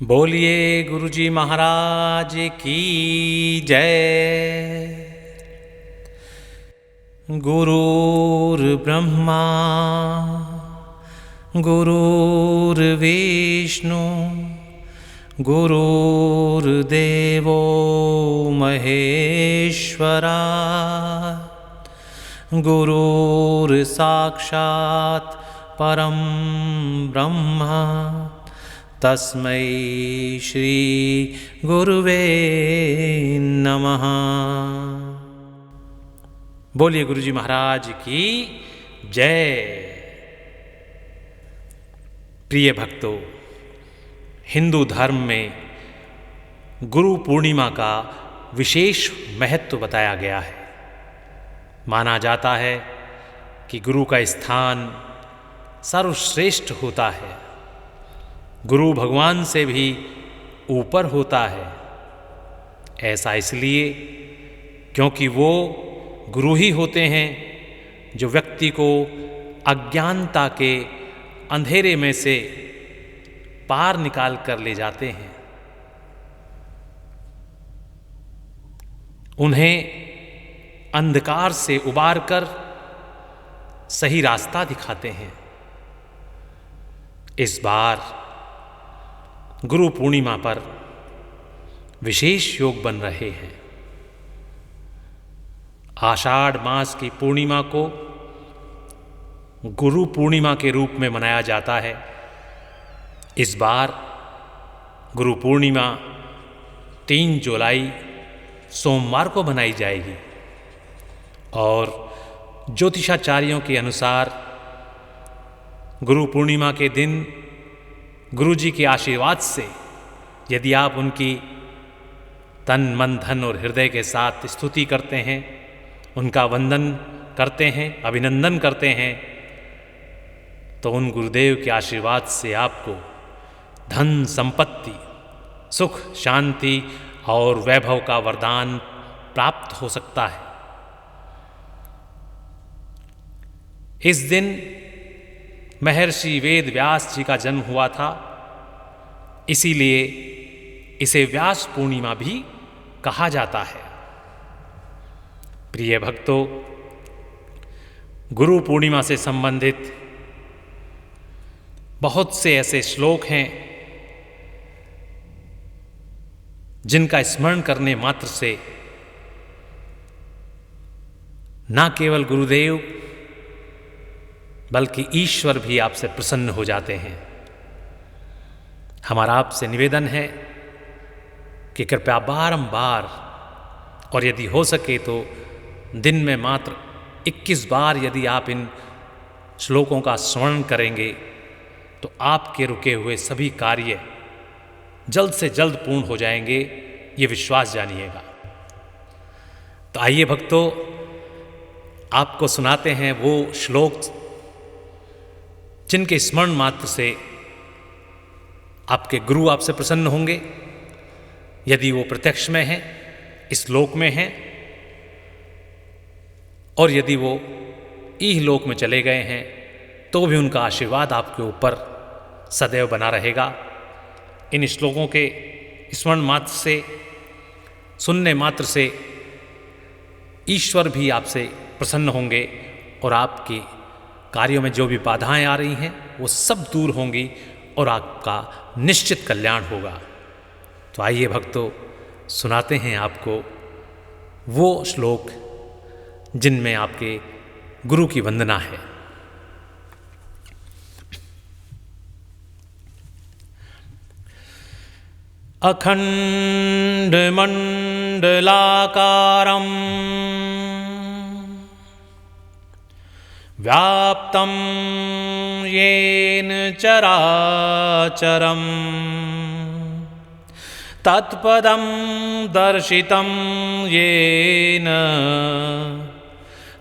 बोलिए गुरुजी महाराज की जय। गुरुर्ब्रह्मा गुरुर्विष्णु गुरुर्देवो महेश्वरा गुरुर्साक्षात् परं ब्रह्म तस्मै श्री गुरुवे नमः। बोलिए गुरुजी महाराज की जय। प्रिय भक्तों, हिंदू धर्म में गुरु पूर्णिमा का विशेष महत्व बताया गया है। माना जाता है कि गुरु का स्थान सर्वश्रेष्ठ होता है, गुरु भगवान से भी ऊपर होता है। ऐसा इसलिए क्योंकि वो गुरु ही होते हैं जो व्यक्ति को अज्ञानता के अंधेरे में से पार निकाल कर ले जाते हैं, उन्हें अंधकार से उबार कर सही रास्ता दिखाते हैं। इस बार गुरु पूर्णिमा पर विशेष योग बन रहे हैं। आषाढ़ मास की पूर्णिमा को गुरु पूर्णिमा के रूप में मनाया जाता है। इस बार गुरु पूर्णिमा 3 जुलाई सोमवार को मनाई जाएगी और ज्योतिषाचार्यों के अनुसार गुरु पूर्णिमा के दिन गुरु जी के आशीर्वाद से यदि आप उनकी तन मन धन और हृदय के साथ स्तुति करते हैं, उनका वंदन करते हैं, अभिनंदन करते हैं, तो उन गुरुदेव के आशीर्वाद से आपको धन संपत्ति, सुख, शांति और वैभव का वरदान प्राप्त हो सकता है। इस दिन महर्षि वेद व्यास जी का जन्म हुआ था, इसीलिए इसे व्यास पूर्णिमा भी कहा जाता है। प्रिय भक्तों, गुरु पूर्णिमा से संबंधित बहुत से ऐसे श्लोक हैं जिनका स्मरण करने मात्र से न केवल गुरुदेव बल्कि ईश्वर भी आपसे प्रसन्न हो जाते हैं। हमारा आपसे निवेदन है कि कृपया बारंबार और यदि हो सके तो दिन में मात्र 21 बार यदि आप इन श्लोकों का स्मरण करेंगे तो आपके रुके हुए सभी कार्य जल्द से जल्द पूर्ण हो जाएंगे, ये विश्वास जानिएगा। तो आइए भक्तों, आपको सुनाते हैं वो श्लोक जिनके स्मरण मात्र से आपके गुरु आपसे प्रसन्न होंगे, यदि वो प्रत्यक्ष में हैं, इस लोक में हैं, और यदि वो इहलोक में चले गए हैं तो भी उनका आशीर्वाद आपके ऊपर सदैव बना रहेगा। इन श्लोकों के स्मरण मात्र से, सुनने मात्र से ईश्वर भी आपसे प्रसन्न होंगे और आपके कार्यों में जो भी बाधाएं आ रही हैं वो सब दूर होंगी और आपका निश्चित कल्याण होगा। तो आइए भक्तों, सुनाते हैं आपको वो श्लोक जिनमें आपके गुरु की वंदना है। अखंड मंडलाकारं व्याप्तं येन चराचरं तत्पदं दर्शितं येन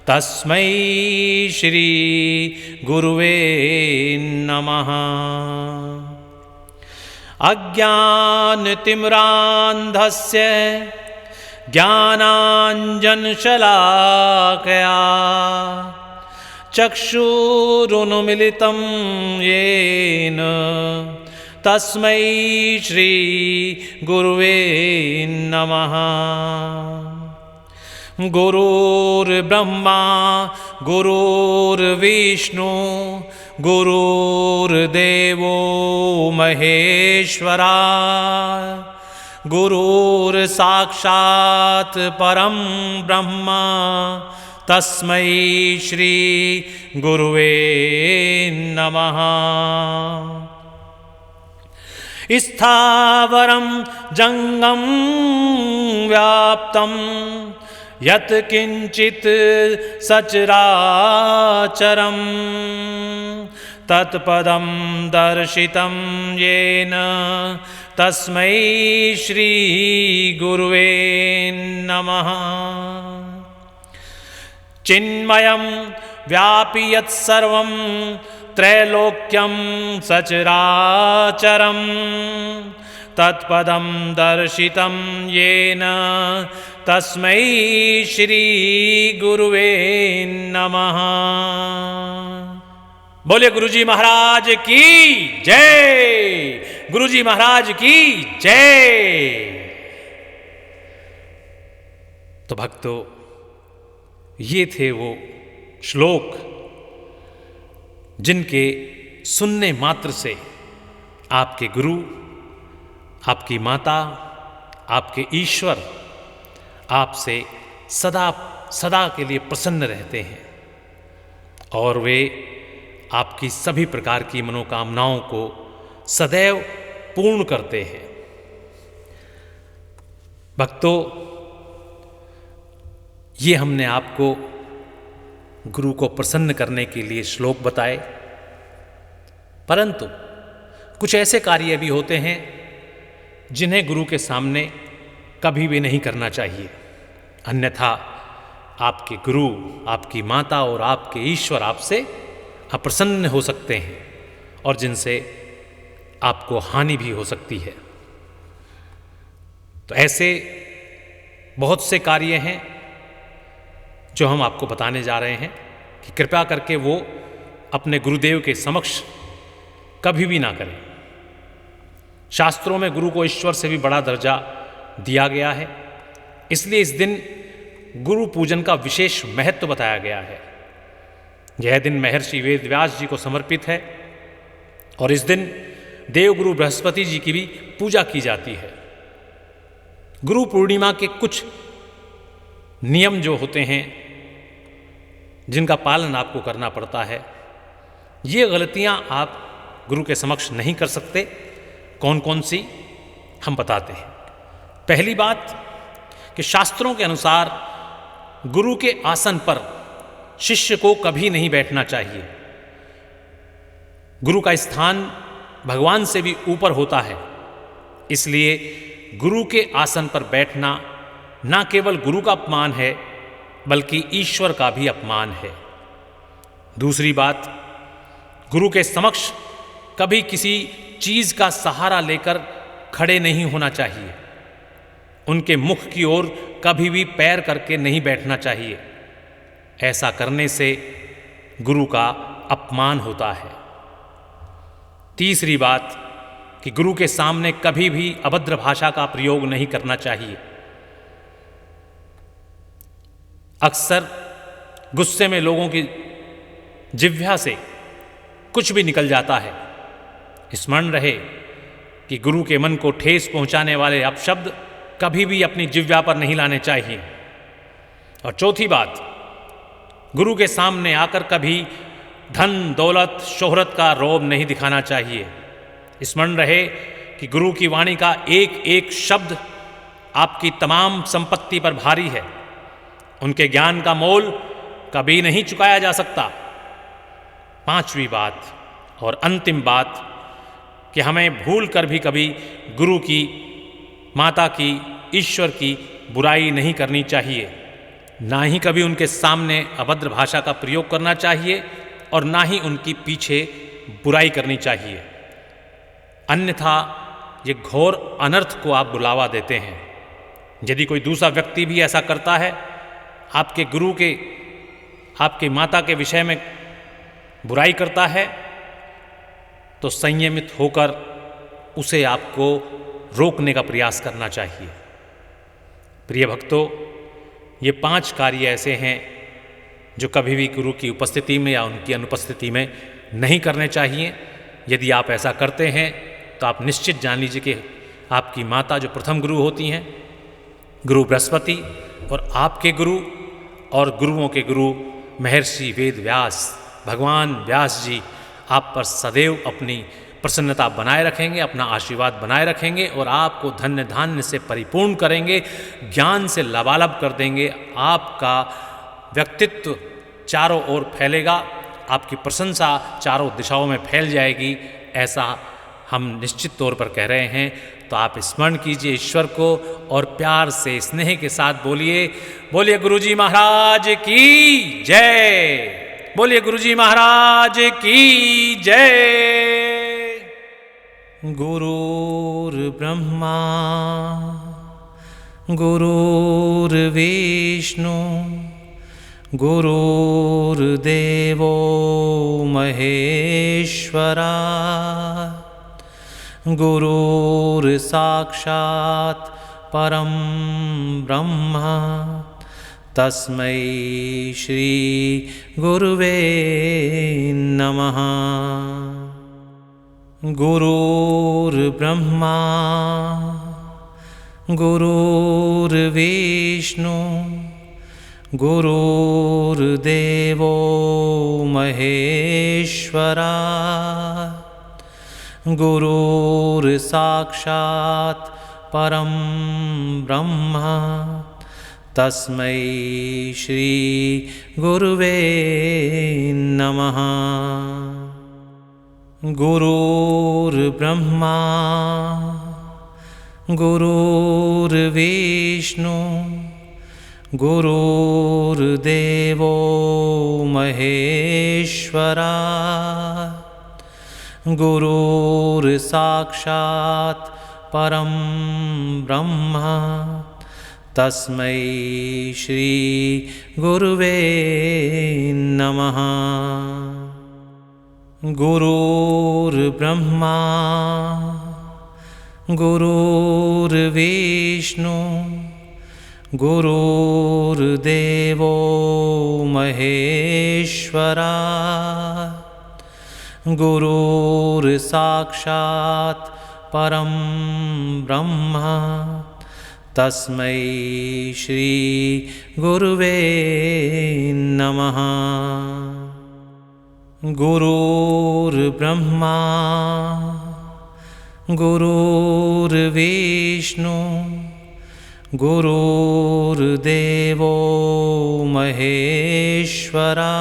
तस्मै श्री गुरुवे नमः। अज्ञानतिमिरान्धस्य ज्ञानाञ्जनशलाकया चक्षुरुन्मिलितं येन तस्मै श्री गुरुवे नमः। गुरुर्ब्रह्मा गुरुर्विष्णु गुरुर्देवो महेश्वरा गुरुर्साक्षात् परं ब्रह्म तस्मै श्री गुरुवे नमः। स्थावरं जंगम व्याप्तं यत् किंचित् सचराचरं तत्पदं दर्शितं येन तस्मै श्री गुरुवे नमः। चिन्मयं व्यापि यत्सर्वं त्रैलोक्यं सचराचरं तत्पदं दर्शितं येन तस्मै श्री गुरुवे नमः। बोले गुरुजी महाराज की जय, गुरुजी महाराज की जय। तो भक्तों, ये थे वो श्लोक जिनके सुनने मात्र से आपके गुरु, आपकी माता, आपके ईश्वर आपसे सदा सदा के लिए प्रसन्न रहते हैं और वे आपकी सभी प्रकार की मनोकामनाओं को सदैव पूर्ण करते हैं। भक्तों, ये हमने आपको गुरु को प्रसन्न करने के लिए श्लोक बताए, परंतु कुछ ऐसे कार्य भी होते हैं जिन्हें गुरु के सामने कभी भी नहीं करना चाहिए, अन्यथा आपके गुरु, आपकी माता और आपके ईश्वर आपसे अप्रसन्न हो सकते हैं और जिनसे आपको हानि भी हो सकती है। तो ऐसे बहुत से कार्य हैं जो हम आपको बताने जा रहे हैं कि कृपया करके वो अपने गुरुदेव के समक्ष कभी भी ना करें। शास्त्रों में गुरु को ईश्वर से भी बड़ा दर्जा दिया गया है, इसलिए इस दिन गुरु पूजन का विशेष महत्व बताया गया है। यह दिन महर्षि वेदव्यास जी को समर्पित है और इस दिन देवगुरु बृहस्पति जी की भी पूजा की जाती है। गुरु पूर्णिमा के कुछ नियम जो होते हैं जिनका पालन आपको करना पड़ता है, ये गलतियां आप गुरु के समक्ष नहीं कर सकते। कौन कौन सी हम बताते हैं। पहली बात कि शास्त्रों के अनुसार गुरु के आसन पर शिष्य को कभी नहीं बैठना चाहिए। गुरु का स्थान भगवान से भी ऊपर होता है, इसलिए गुरु के आसन पर बैठना न केवल गुरु का अपमान है बल्कि ईश्वर का भी अपमान है। दूसरी बात, गुरु के समक्ष कभी किसी चीज का सहारा लेकर खड़े नहीं होना चाहिए। उनके मुख की ओर कभी भी पैर करके नहीं बैठना चाहिए। ऐसा करने से गुरु का अपमान होता है। तीसरी बात कि गुरु के सामने कभी भी अभद्र भाषा का प्रयोग नहीं करना चाहिए। अक्सर गुस्से में लोगों की जिह्वा से कुछ भी निकल जाता है। स्मरण रहे कि गुरु के मन को ठेस पहुंचाने वाले अपशब्द कभी भी अपनी जिह्वा पर नहीं लाने चाहिए। और चौथी बात, गुरु के सामने आकर कभी धन, दौलत, शोहरत का रौब नहीं दिखाना चाहिए। स्मरण रहे कि गुरु की वाणी का एक एक शब्द आपकी तमाम संपत्ति पर भारी है। उनके ज्ञान का मोल कभी नहीं चुकाया जा सकता। पांचवी बात और अंतिम बात कि हमें भूल कर भी कभी गुरु की, माता की, ईश्वर की बुराई नहीं करनी चाहिए। ना ही कभी उनके सामने अभद्र भाषा का प्रयोग करना चाहिए और ना ही उनकी पीछे बुराई करनी चाहिए, अन्यथा ये घोर अनर्थ को आप बुलावा देते हैं। यदि कोई दूसरा व्यक्ति भी ऐसा करता है, आपके गुरु के, आपके माता के विषय में बुराई करता है, तो संयमित होकर उसे आपको रोकने का प्रयास करना चाहिए। प्रिय भक्तों, ये 5 कार्य ऐसे हैं जो कभी भी गुरु की उपस्थिति में या उनकी अनुपस्थिति में नहीं करने चाहिए। यदि आप ऐसा करते हैं तो आप निश्चित जान लीजिए कि आपकी माता जो प्रथम गुरु होती हैं, गुरु बृहस्पति, और आपके गुरु और गुरुओं के गुरु महर्षि वेद व्यास, भगवान व्यास जी आप पर सदैव अपनी प्रसन्नता बनाए रखेंगे, अपना आशीर्वाद बनाए रखेंगे और आपको धन्य धान्य से परिपूर्ण करेंगे, ज्ञान से लबालब कर देंगे। आपका व्यक्तित्व चारों ओर फैलेगा, आपकी प्रशंसा चारों दिशाओं में फैल जाएगी, ऐसा हम निश्चित तौर पर कह रहे हैं। तो आप स्मरण कीजिए ईश्वर को और प्यार से स्नेह के साथ बोलिए, बोलिए गुरुजी महाराज की जय, बोलिए गुरुजी महाराज की जय। गुरुर्ब्रह्मा गुरुर्विष्णु गुरुर्देवो महेश्वरा गुरुर्साक्षात् परं ब्रह्म तस्मै श्री गुरुवे नमः। गुरुर्ब्रह्मा गुरुर्विष्णु गुरुर्देवो महेश्वरा गुरुर्साक्षात् परं ब्रह्म तस्मै श्री गुरुवे नमः। गुरुर्ब्रह्मा गुरुर्विष्णु गुरुर्देवो महेश्वरा गुरुर्साक्षात् परं ब्रह्म तस्मै श्री गुरुवे नमः। गुरुर्ब्रह्मा गुरुर्विष्णु गुरुर्देवो महेश्वरा गुरुर्साक्षात् परं ब्रह्म तस्मै श्री गुरुवे नमः। गुरुर्ब्रह्मा गुरुर्विष्णु गुरुर्देवो महेश्वरा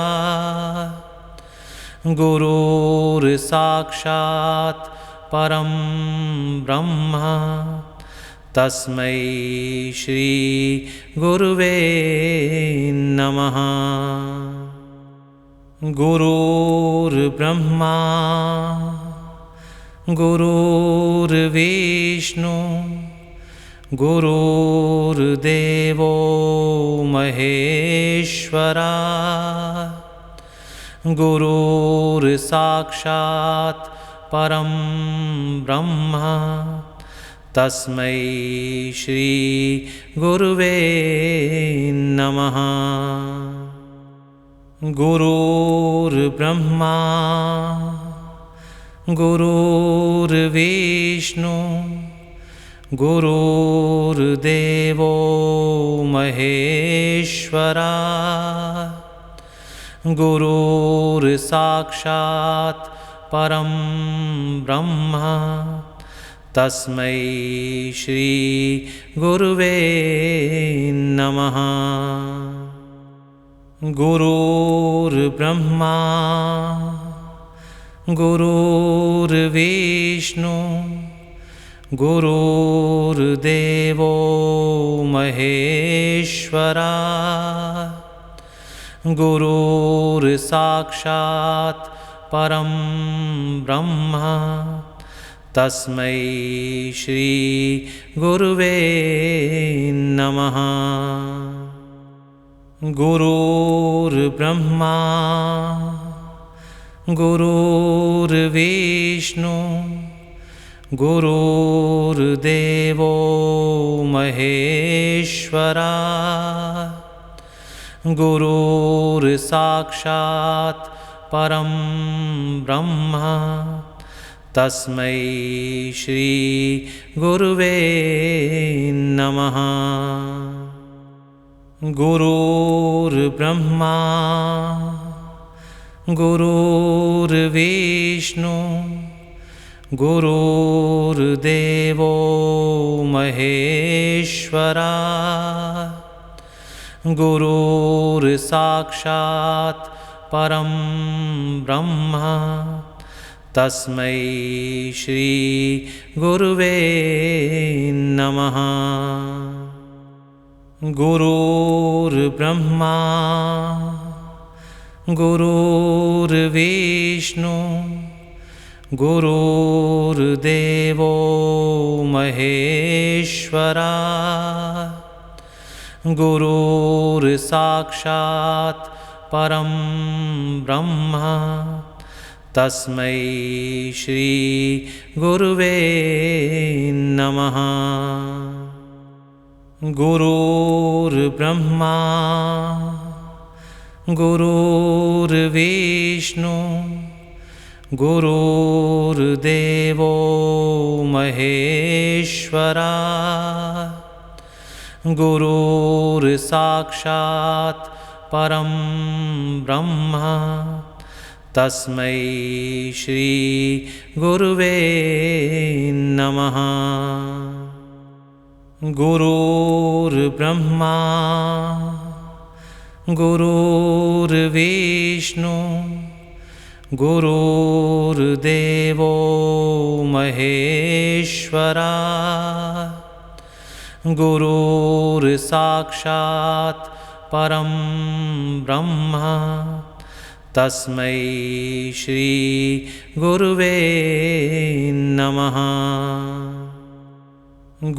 गुरुर्साक्षात् परं ब्रह्म तस्मै श्री गुरुवे नमः। गुरुर्ब्रह्मा गुरुर्विष्णु गुरुर्देवो महेश्वरा गुरुर्साक्षात् परं ब्रह्म तस्मै श्री गुरुवे नमः। गुरुर्ब्रह्मा गुरुर्विष्णु गुरुर्देवो महेश्वरा गुरुर्साक्षात् परं ब्रह्म तस्मै श्री गुरुवे नमः। गुरुर्ब्रह्मा गुरुर्विष्णु गुरुर्देवो महेश्वरा गुरुर्साक्षात् परं ब्रह्म तस्मै श्री गुरुवे नमः। गुरुर्ब्रह्मा गुरुर्विष्णु गुरुर्देवो महेश्वरा गुरुर्साक्षात् परं ब्रह्म तस्मै श्री गुरुवे नमः। गुरुर्ब्रह्मा गुरुर्विष्णु गुरुर्देवो महेश्वरा गुरुर्साक्षात् परं ब्रह्म तस्मै श्री गुरुवे नमः। गुरुर्ब्रह्मा गुरुर्विष्णु गुरुर्देवो महेश्वरा गुरुर्साक्षात् परं ब्रह्म तस्मै श्री गुरुवे नमः। गुरुर्ब्रह्मा गुरुर्विष्णु गुरुर्देवो महेश्वरा गुरुर्साक्षात् परं ब्रह्म तस्मै श्री गुरुवे नमः। गुरुर्ब्रह्मा गुरुर्विष्णु गुरुर्देवो महेश्वरा गुरुर्साक्षात् परं ब्रह्म तस्मै श्री गुरुवे नमः।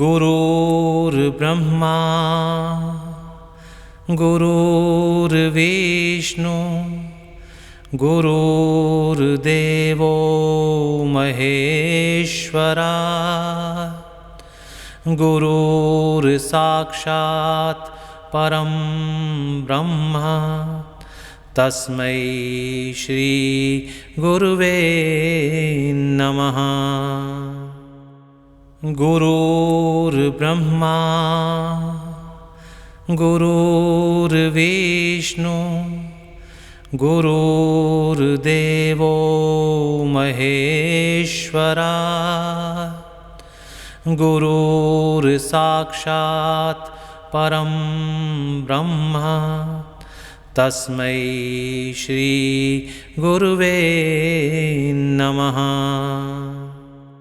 गुरुर्ब्रह्मा गुरुर्विष्णु गुरुर्देवो महेश्वरा गुरुर्साक्षात् परं ब्रह्म तस्मै श्री गुरुवे नमः। गुरुर्ब्रह्मा गुरुर्विष्णु गुरुर्देवो महेश्वरा गुरुर्साक्षात् परं ब्रह्म तस्मै श्री गुरुवे नमः।